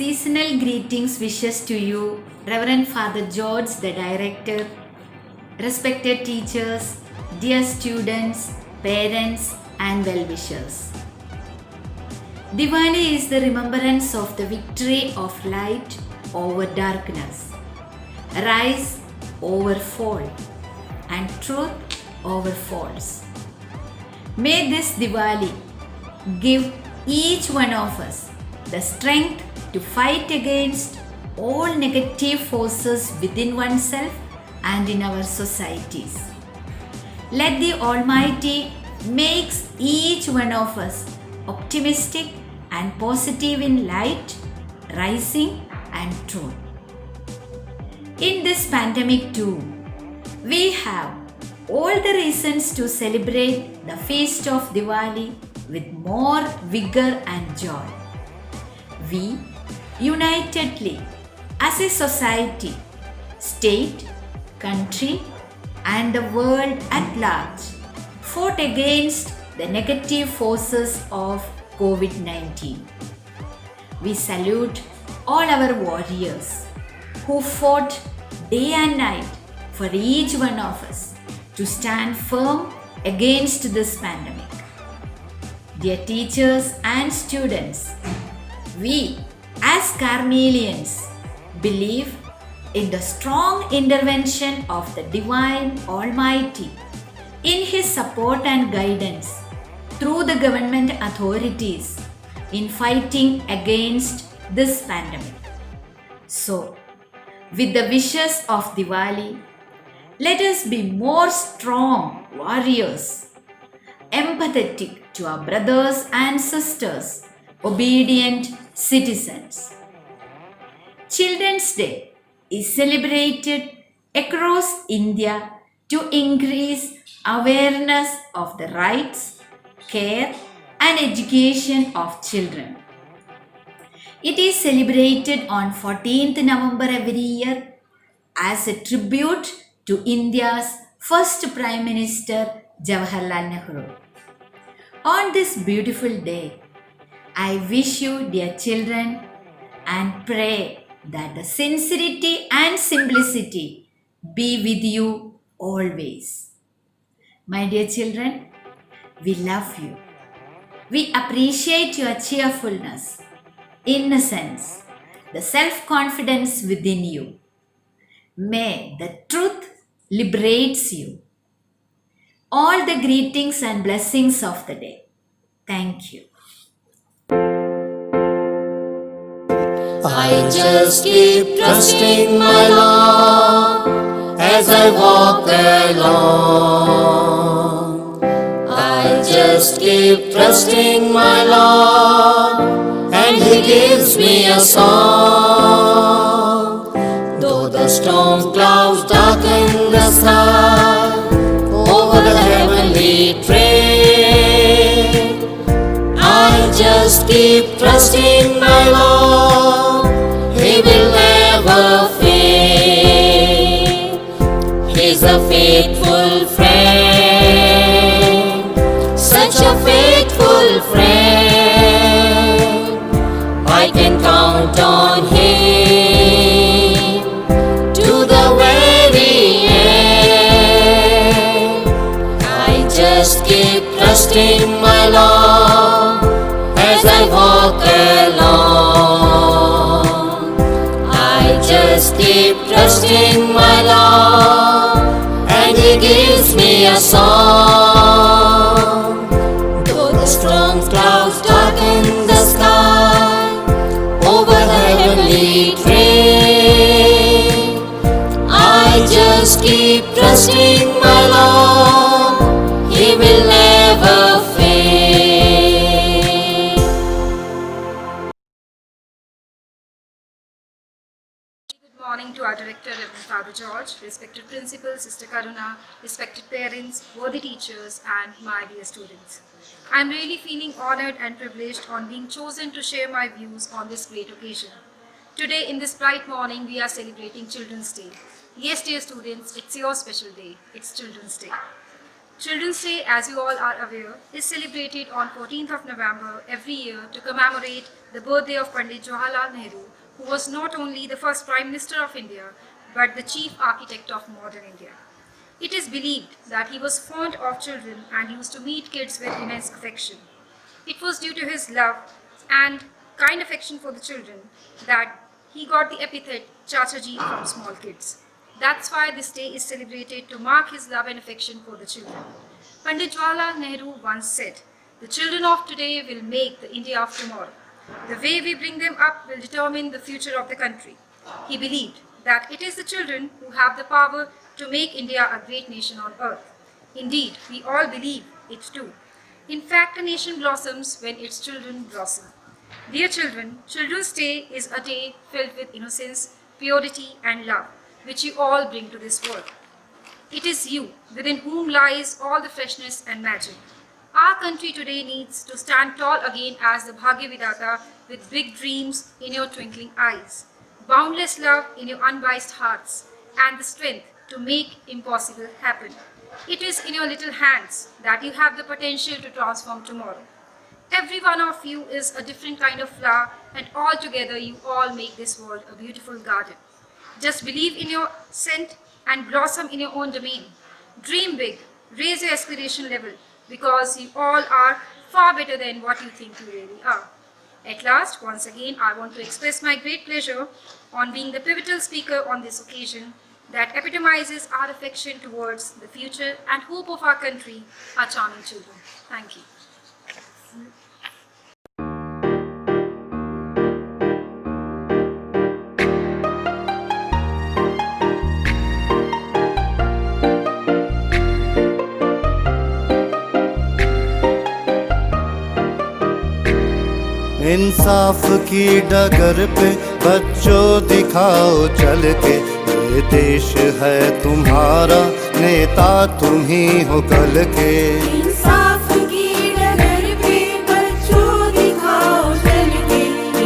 seasonal greetings wishes to you, Reverend Father George, the Director, respected teachers, dear students, parents, and well wishers. Diwali is the remembrance of the victory of light over darkness, rise over fall, and truth over false. May this Diwali give each one of us the strength to fight against all negative forces within oneself and in our societies. Let the Almighty make each one of us optimistic and positive in light, rising, and truth. In this pandemic too, we have all the reasons to celebrate the feast of Diwali with more vigor and joy. We unitedly, as a society, state, country, and the world at large, fought against the negative forces of COVID-19. We salute all our warriors who fought day and night for each one of us to stand firm against this pandemic. Dear teachers and students, we as Carmelians believe in the strong intervention of the Divine Almighty in His support and guidance through the government authorities in fighting against this pandemic. So, with the wishes of Diwali, let us be more strong warriors, empathetic to our brothers and sisters, obedient citizens. Children's Day is celebrated across India to increase awareness of the rights, care, and education of children. It is celebrated on 14th November every year as a tribute to India's first Prime Minister Jawaharlal Nehru. On this beautiful day, I wish you, dear children, and pray that the sincerity and simplicity be with you always. My dear children, we love you. We appreciate your cheerfulness, innocence, the self-confidence within you. May the truth liberates you. All the greetings and blessings of the day. Thank you. I just keep trusting my Lord as I walk along. I just keep trusting my Lord, and He gives me a song. Though the storm clouds darken the sky over the heavenly train, I just keep trusting my Lord. He will never fail. He's a faithful friend, such a faithful friend. I can count on Him to the very end. I just keep trusting my Lord as I walk along. I just keep trusting my Lord, and He gives me a song. Though the storm clouds darken the sky over the heavenly train, I just keep trusting my Lord. He will never fail. Good morning to our Director, Reverend Father George, respected Principal, Sister Karuna, respected parents, worthy teachers, and my dear students. I'm really feeling honored and privileged on being chosen to share my views on this great occasion. Today, in this bright morning, we are celebrating Children's Day. Yes, dear students, it's your special day. It's Children's Day. Children's Day, as you all are aware, is celebrated on 14th of November every year to commemorate the birthday of Pandit Jawaharlal Nehru, who was not only the first Prime Minister of India, but the chief architect of modern India. It is believed that he was fond of children and used to meet kids with immense affection. It was due to his love and kind affection for the children that he got the epithet Chachaji from small kids. That's why this day is celebrated to mark his love and affection for the children. Pandit Jawaharlal Nehru once said, "The children of today will make the India of tomorrow. The way we bring them up will determine the future of the country." He believed that it is the children who have the power to make India a great nation on earth. Indeed, we all believe it too. In fact, a nation blossoms when its children blossom. Dear children, Children's Day is a day filled with innocence, purity and love, which you all bring to this world. It is you, within whom lies all the freshness and magic. Our country today needs to stand tall again as the Bhagya Vidata with big dreams in your twinkling eyes, boundless love in your unbiased hearts, and the strength to make impossible happen. It is in your little hands that you have the potential to transform tomorrow. Every one of you is a different kind of flower, and all together you all make this world a beautiful garden. Just believe in your scent and blossom in your own domain. Dream big, raise your aspiration level, because you all are far better than what you think you really are. At last, once again, I want to express my great pleasure on being the pivotal speaker on this occasion that epitomizes our affection towards the future and hope of our country, our charming children. Thank you. इंसाफ की डगर पे बच्चों दिखाओ चल के, ये देश है तुम्हारा, नेता तुम ही हो कल के। इंसाफ की डगर पे बच्चों दिखाओ चल के,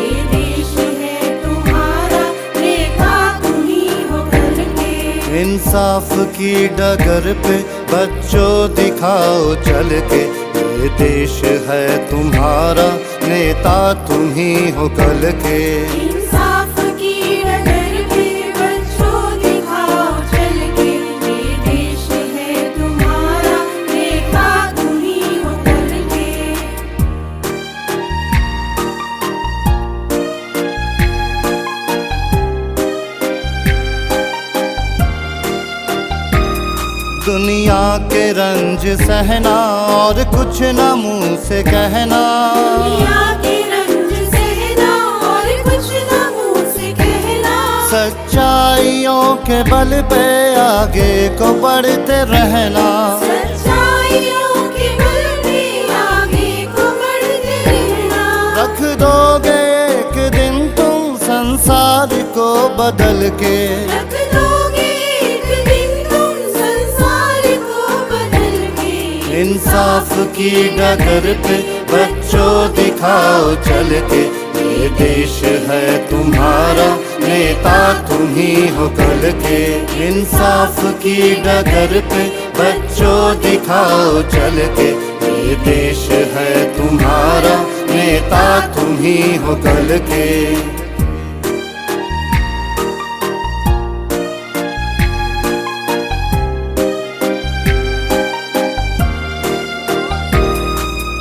ये देश है तुम्हारा, नेता तुम ही हो कल के। इंसाफ की डगर पे बच्चों दिखाओ चल के, ये देश है तुम्हारा, नेता तुम ही हो कल के। इंसाफ की डगर पे बच्चों दिखाओ चल के, ये देश है तुम्हारा, नेता तुम ही हो कल के। दुनिया के रंज सहना और कुछ न मुँह से कहना, दुनिया के रंज सहना और कुछ न मुँह से कहना, सच्चाइयों के बल पे आगे को बढ़ते रहना। सच्चाइयों के बल पे आगे को बढ़ते रहना। रख दोगे एक दिन तुम संसार को बदल के, रख दोगे एक दिन तुम संसार को बदल के। इंसाफ की डगर पे बच्चों दिखाओ चल के, ये देश है तुम्हारा, नेता तुम ही हो कल के। इंसाफ की डगर पे बच्चों दिखाओ चल के, ये देश है तुम्हारा, नेता तुम ही हो कल के।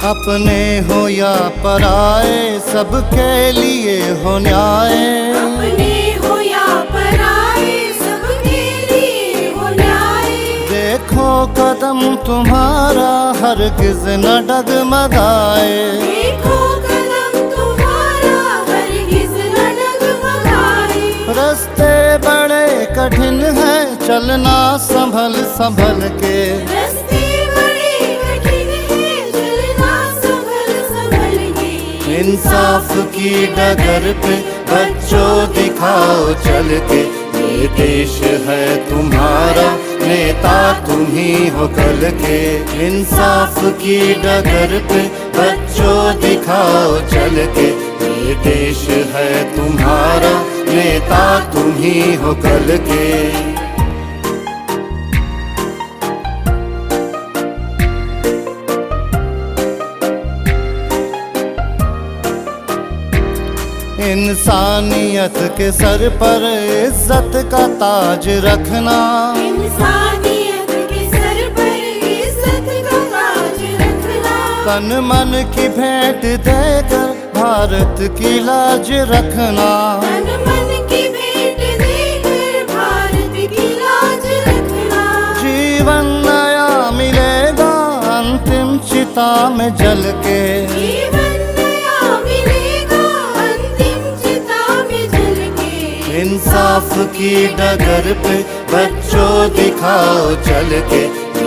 अपने हो या पराए सबके लिए हो न्याय, अपने हो या पराए सबके लिए हो न्याय। देखो कदम तुम्हारा हरगिज न डगमगाए, देखो कदम तुम्हारा हरगिज न डगमगाए। रास्ते बड़े कठिन हैं चलना संभल संभल के, रास्ते बड़े कठिन हैं चलना संभल संभल के। इंसाफ की डगर पे बच्चों दिखाओ चल के, ये देश है तुम्हारा, नेता तुम ही हो कल के। इंसाफ की डगर पे बच्चों दिखाओ चल के, ये देश है तुम्हारा, नेता तुम ही हो कल के। इंसानियत के सर पर इज्जत का ताज रखना, इंसानियत के सर पर इज्जत का ताज रखना, तन मन की भेंट देकर भारत की लाज रखना, तन मन की भेंट देकर भारत की लाज रखना, जीवन नया मिलेगा अंतिम चिता में जल के, जीवन नया मिलेगा अंतिम चिता में जल के, इंसाफ की डगर पे बच्चों दिखाओ चल के,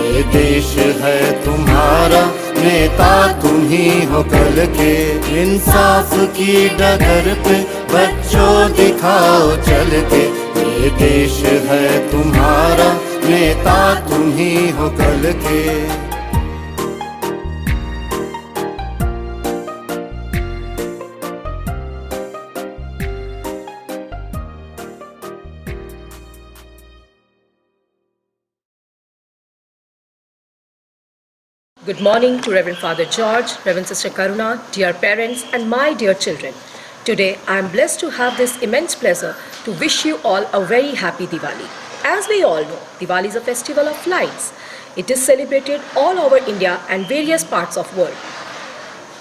ये देश है तुम्हारा नेता तुम ही हो कल के, इंसाफ की डगर पे बच्चों दिखाओ चल के, ये देश है तुम्हारा नेता तुम ही हो कल के। Good morning to Reverend Father George, Reverend Sister Karuna, dear parents and my dear children. Today I am blessed to have this immense pleasure to wish you all a very happy Diwali. As we all know, Diwali is a festival of lights. It is celebrated all over India and various parts of the world.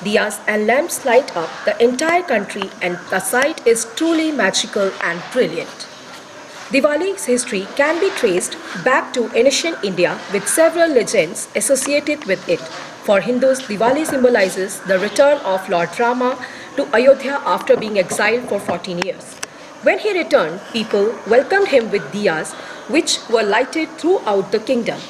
Diyas and lamps light up the entire country and the sight is truly magical and brilliant. Diwali's history can be traced back to ancient India with several legends associated with it. For Hindus, Diwali symbolizes the return of Lord Rama to Ayodhya after being exiled for 14 years. When he returned, people welcomed him with diyas, which were lighted throughout the kingdom.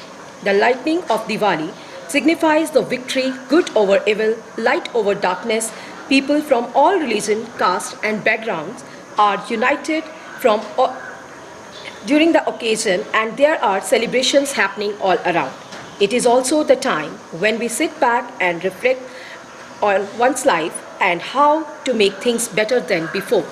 The lighting of Diwali signifies the victory, good over evil, light over darkness. People from all religion, caste and backgrounds are united during the occasion and there are celebrations happening all around. It is also the time when we sit back and reflect on one's life and how to make things better than before.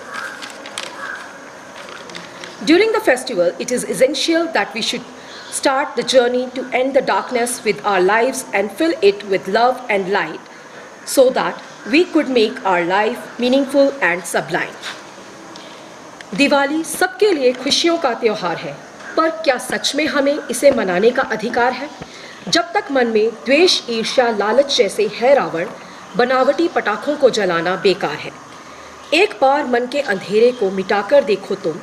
During the festival, it is essential that we should start the journey to end the darkness with our lives and fill it with love and light so that we could make our life meaningful and sublime. Diwali सबके लिए खुशियों का त्योहार है, पर क्या सच में हमें इसे मनाने का अधिकार है? जब तक मन में द्वेष, ईर्ष्या, लालच जैसे है रावण, बनावटी पटाखों को जलाना बेकार है। एक बार मन के अंधेरे को मिटाकर देखो तुम,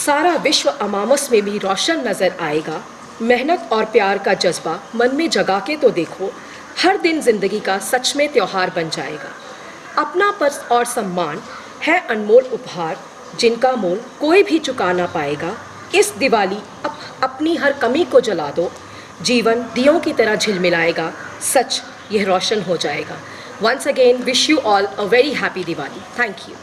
सारा विश्व अमामस में भी रोशन नजर आएगा। मेहनत और प्यार का जज्बा मन में जगा के तो देखो, हर दिन जिंदगी का सच में त्योहार बन जाएगा। अपनापन और सम्मान है अनमोल उपहार जिनका मोल कोई भी चुका ना पाएगा। इस दिवाली अपनी हर कमी को जला दो, जीवन दियों की तरह झिलमिलाएगा, सच यह रोशन हो जाएगा। Once again, wish you all a very happy Diwali. Thank you.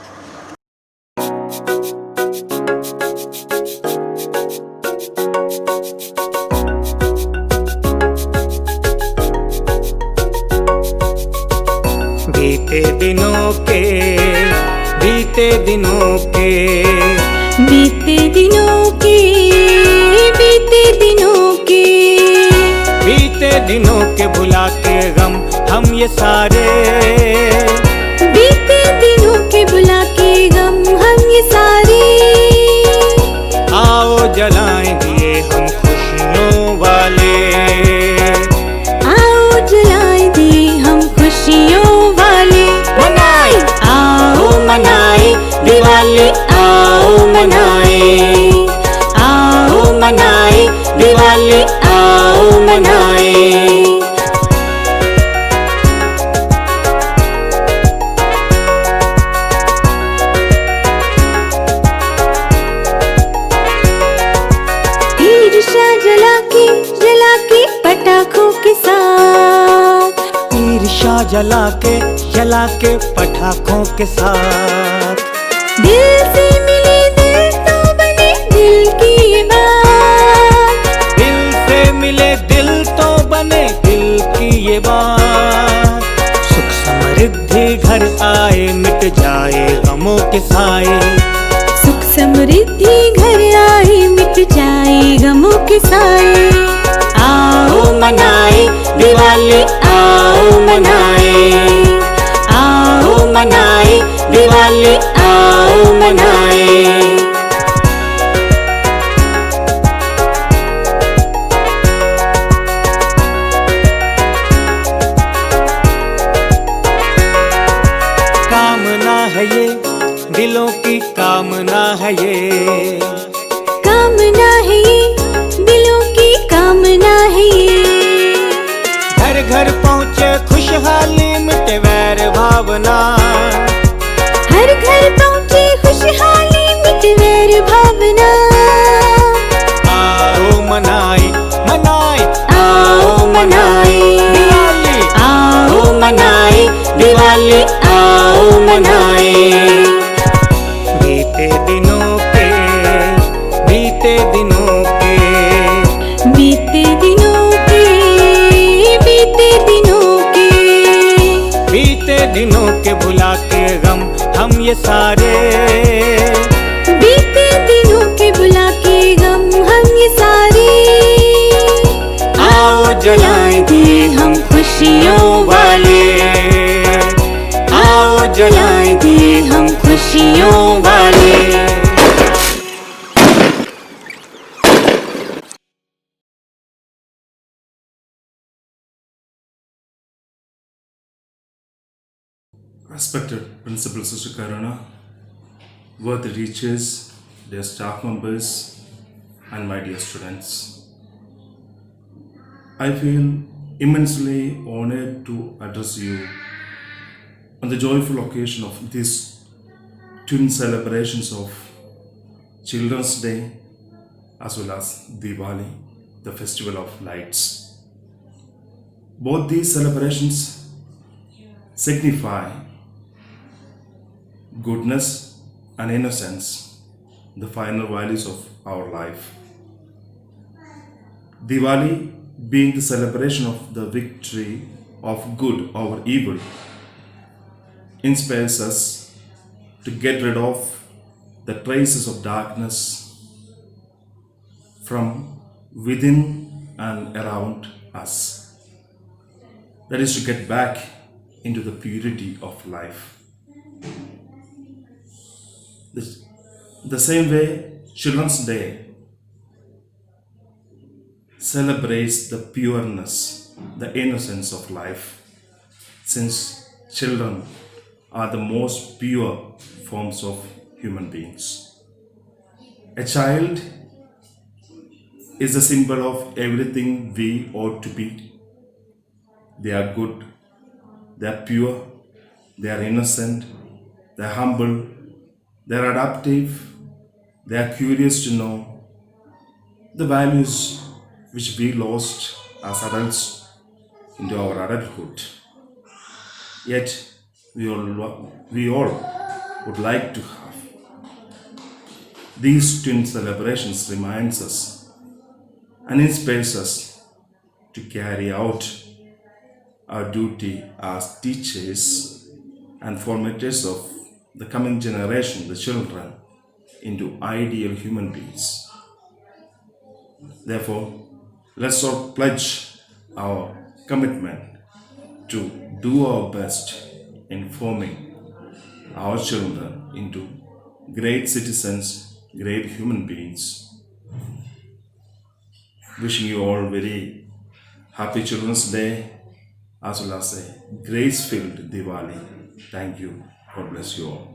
बीते दिनों के बीते दिनों के बीते दिनों के बीते दिनों के बीते दिनों के भुला के गम हम ये सारे, बीते दिनों के बुला के गम हम ये सारे, आओ जलाएं दिए हम खुशियों वाले, आओ जलाएं दिए हम खुशियों वाले, मनाए आओ मनाए दिवाली, आओ मनाए, आओ मनाए दिवाली, आओ मनाए। ईर्ष्या जला के पटाखों के साथ, ईर्ष्या जला के पटाखों के साथ, दिल से मिले दिल तो बने दिल की बात, दिल से मिले दिल तो बने दिल की ये बात, सुख समृद्धि घर आए मिट जाए गमों के साए, सुख समृद्धि घर आए मिट जाए गमों के साए, आओ मनाए दिवाली, आओ मनाए, आओ मनाए दिवाली, आओ है ये, कामना है ये, दिलों की कामना है ये। घर घर पहुँचे खुशहाली मिटे वैर भावना, हर घर पहुंची खुशहाली मिटे वैर भावना। आओ मनाए मनाए आओ मनाए दिवाली, आओ मनाए दिवाली, आओ मनाए। बीते दिनों के, बीते दिनों के, बीते दिनों के, बीते दिनों के, बीते दिनों के भुला के गम हम ये सारे, बीते दिनों के भुला के गम हम ये सारे। आओ जलाएं दे हम खुशियों वाले, आओ जलाएं दे हम खुशियों वाले। Respected Principal Sister Karuna, worthy teachers, dear staff members, and my dear students. I feel immensely honored to address you on the joyful occasion of these twin celebrations of Children's Day as well as Diwali, the festival of lights. Both these celebrations signify goodness and innocence, the final values of our life. Diwali being the celebration of the victory of good over evil inspires us to get rid of the traces of darkness from within and around us. That is to get back into the purity of life. The same way, Children's Day celebrates the pureness, the innocence of life, since children are the most pure forms of human beings. A child is a symbol of everything we ought to be. They are good, they are pure, they are innocent, they are humble, they are adaptive, they are curious to know the values which we lost as adults into our adulthood. Yet we all would like to have. These twin celebrations reminds us and inspires us to carry out our duty as teachers and formators of the coming generation, the children, into ideal human beings. Therefore, let's all pledge our commitment to do our best in forming our children into great citizens, great human beings. Wishing you all very happy Children's Day as well as a grace-filled Diwali. Thank you. God bless you all.